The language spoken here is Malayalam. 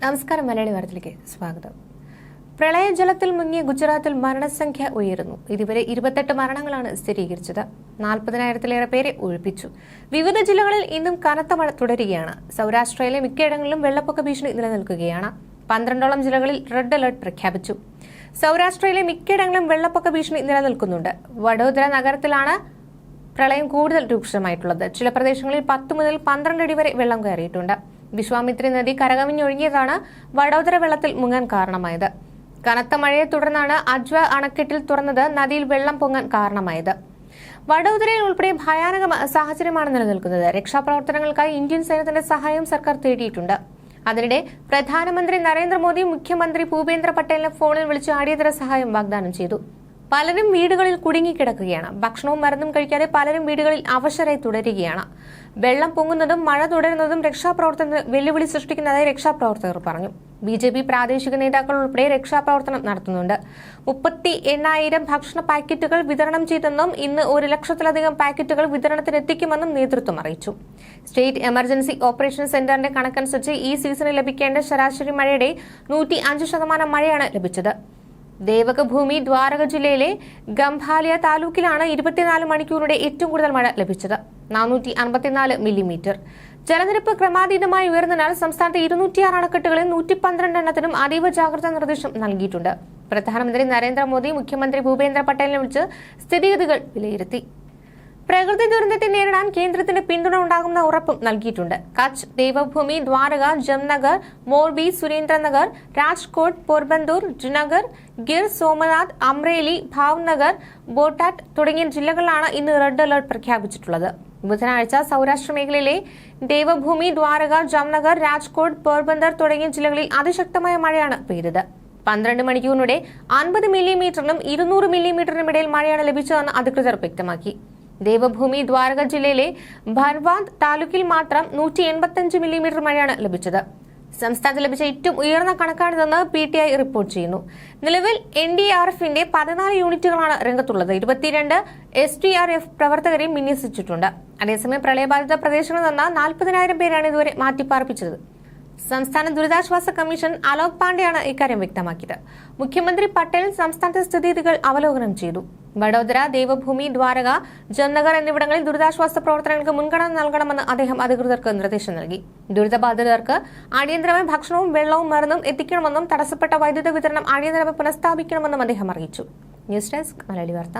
നമസ്കാരം. മലയാളി വാർത്തയിലേക്ക് സ്വാഗതം. പ്രളയജലത്തിൽ മുങ്ങിയ ഗുജറാത്തിൽ മരണസംഖ്യ ഉയരുന്നു. ഇതുവരെ 28 മരണങ്ങളാണ് സ്ഥിരീകരിച്ചത്. 40,000-ലേറെ പേരെ ഒഴിപ്പിച്ചു. വിവിധ ജില്ലകളിൽ ഇന്നും കനത്ത മഴ തുടരുകയാണ്. സൗരാഷ്ട്രയിലെ മിക്കയിടങ്ങളിലും വെള്ളപ്പൊക്ക ഭീഷണി നിലനിൽക്കുകയാണ്. 12ഓളം ജില്ലകളിൽ റെഡ് അലർട്ട് പ്രഖ്യാപിച്ചു. സൗരാഷ്ട്രയിലെ മിക്കയിടങ്ങളിലും വെള്ളപ്പൊക്ക ഭീഷണി നിലനിൽക്കുന്നുണ്ട്. വഡോദര നഗരത്തിലാണ് പ്രളയം കൂടുതൽ രൂക്ഷമായിട്ടുള്ളത്. ചില പ്രദേശങ്ങളിൽ 10 മുതൽ 12 അടി വരെ വെള്ളം കയറിയിട്ടുണ്ട്. വിശ്വാമിത്രി നദി കരകവിഞ്ഞൊഴുകിയതാണ് വഡോദര വെള്ളത്തിൽ മുങ്ങാൻ കാരണമായത്. കനത്ത മഴയെ തുടർന്നാണ് അജ്വ അണക്കെട്ടിൽ തുറന്നത് നദിയിൽ വെള്ളം പൊങ്ങാൻ കാരണമായത്. വഡോദരയിൽ ഉൾപ്പെടെ ഭയാനക സാഹചര്യമാണ് നിലനിൽക്കുന്നത്. രക്ഷാപ്രവർത്തനങ്ങൾക്കായി ഇന്ത്യൻ സൈന്യത്തിന്റെ സഹായം സർക്കാർ തേടിയിട്ടുണ്ട്. അതിനിടെ പ്രധാനമന്ത്രി നരേന്ദ്രമോദി മുഖ്യമന്ത്രി ഭൂപേന്ദ്ര പട്ടേലിനെ ഫോണിൽ വിളിച്ച് അടിയന്തര സഹായം വാഗ്ദാനം ചെയ്തു. പലരും വീടുകളിൽ കുടുങ്ങിക്കിടക്കുകയാണ്. ഭക്ഷണവും മരുന്നും കഴിക്കാതെ പലരും വീടുകളിൽ അവശരായി തുടരുകയാണ്. വെള്ളം പൊങ്ങുന്നതും മഴ തുടരുന്നതും രക്ഷാപ്രവർത്തനത്തിന് വെല്ലുവിളി സൃഷ്ടിക്കുന്നതായി രക്ഷാപ്രവർത്തകർ പറഞ്ഞു. BJP പ്രാദേശിക നേതാക്കൾ ഉൾപ്പെടെ രക്ഷാപ്രവർത്തനം നടത്തുന്നുണ്ട്. 38,000 ഭക്ഷണ പാക്കറ്റുകൾ വിതരണം ചെയ്തെന്നും ഇന്ന് 1,00,000-ലധികം പാക്കറ്റുകൾ വിതരണത്തിനെത്തിക്കുമെന്നും നേതൃത്വം അറിയിച്ചു. സ്റ്റേറ്റ് എമർജൻസി ഓപ്പറേഷൻ സെന്ററിന്റെ കണക്കനുസരിച്ച് ഈ സീസണിൽ ലഭിക്കേണ്ട ശരാശരി മഴയുടെ 105% മഴയാണ് ലഭിച്ചത്. ദേവകഭൂമി ദ്വാരക ജില്ലയിലെ ഗംഭാലിയ താലൂക്കിലാണ് 24 മണിക്കൂറിടെ ഏറ്റവും കൂടുതൽ മഴ ലഭിച്ചത്. 454 മില്ലിമീറ്റർ. ജലനിരപ്പ് ക്രമാതീതമായി ഉയർന്നതിനാൽ സംസ്ഥാനത്തെ 206 അണക്കെട്ടുകളിൽ 112 എണ്ണത്തിനും അതീവ ജാഗ്രതാ നിർദ്ദേശം നൽകിയിട്ടുണ്ട്. പ്രധാനമന്ത്രി നരേന്ദ്രമോദി മുഖ്യമന്ത്രി ഭൂപേന്ദ്ര പട്ടേലിനെ വിളിച്ച് സ്ഥിതിഗതികൾ വിലയിരുത്തി. പ്രകൃതി ദുരന്തത്തെ നേരിടാൻ കേന്ദ്രത്തിന് പിന്തുണ ഉണ്ടാകുന്ന ഉറപ്പും നൽകിയിട്ടുണ്ട്. കച്ച്, ദേവഭൂമി, ദ്വാരക, ജംനഗർ, മോർബി, സുരേന്ദ്രനഗർ, രാജ്കോട്ട്, പോർബന്ദൂർ, ജുനഗർ, ഗിർ സോമനാഥ്, അമ്രേലി, ഭാവ്നഗർ, ബോട്ടാറ്റ് തുടങ്ങിയ ജില്ലകളിലാണ് ഇന്ന് റെഡ് അലർട്ട് പ്രഖ്യാപിച്ചിട്ടുള്ളത്. ബുധനാഴ്ച സൗരാഷ്ട്ര മേഖലയിലെ ദേവഭൂമി, ദ്വാരക, ജംനഗർ, രാജ്കോട്ട്, പോർബന്ദർ തുടങ്ങിയ ജില്ലകളിൽ അതിശക്തമായ മഴയാണ് പെയ്തത്. 12 മണിക്കൂറിനിടെ 50 മില്ലിമീറ്ററിനും 200 മില്ലിമീറ്ററിനും ഇടയിൽ മഴയാണ് ലഭിച്ചതെന്ന് അധികൃതർ വ്യക്തമാക്കി. ദേവഭൂമി ദ്വാരക ജില്ലയിലെ ഭർവാന്ത് താലൂക്കിൽ മാത്രം 185 മില്ലിമീറ്റർ മഴയാണ് ലഭിച്ചത്. സംസ്ഥാനത്ത് ലഭിച്ച ഏറ്റവും ഉയർന്ന കണക്കാണിതെന്ന് PTI റിപ്പോർട്ട് ചെയ്യുന്നു. നിലവിൽ NDRFന്റെ 14 യൂണിറ്റുകളാണ് രംഗത്തുള്ളത്. 22 SDRF പ്രവർത്തകരെയും വിന്യസിച്ചിട്ടുണ്ട്. അതേസമയം പ്രളയബാധിത പ്രദേശങ്ങളിൽ നിന്ന് 40,000 പേരാണ് ഇതുവരെ മാറ്റിപ്പാർപ്പിച്ചത്. സംസ്ഥാന ദുരിതാശ്വാസ കമ്മീഷൻ അലോക് പാണ്ഡെയാണ് ഇക്കാര്യം വ്യക്തമാക്കിയത്. മുഖ്യമന്ത്രി പട്ടേൽ സംസ്ഥാനത്തെ സ്ഥിതിഗതികൾ അവലോകനം ചെയ്തു. വഡോദര, ദേവഭൂമി, ദ്വാരക, ജംനഗർ എന്നിവിടങ്ങളിൽ ദുരിതാശ്വാസ പ്രവർത്തനങ്ങൾക്ക് മുൻഗണന നൽകണമെന്ന് അദ്ദേഹം അധികൃതർക്ക് നിർദ്ദേശം നൽകി. ദുരിതബാധിതർക്ക് അടിയന്തരമായി ഭക്ഷണവും വെള്ളവും മരുന്നും എത്തിക്കണമെന്നും തടസ്സപ്പെട്ട വൈദ്യുത വിതരണം അടിയന്തരമായി പുനഃസ്ഥാപിക്കണമെന്നും അദ്ദേഹം അറിയിച്ചു. ന്യൂസ് ഡെസ്ക് മലയാളി വാർത്ത.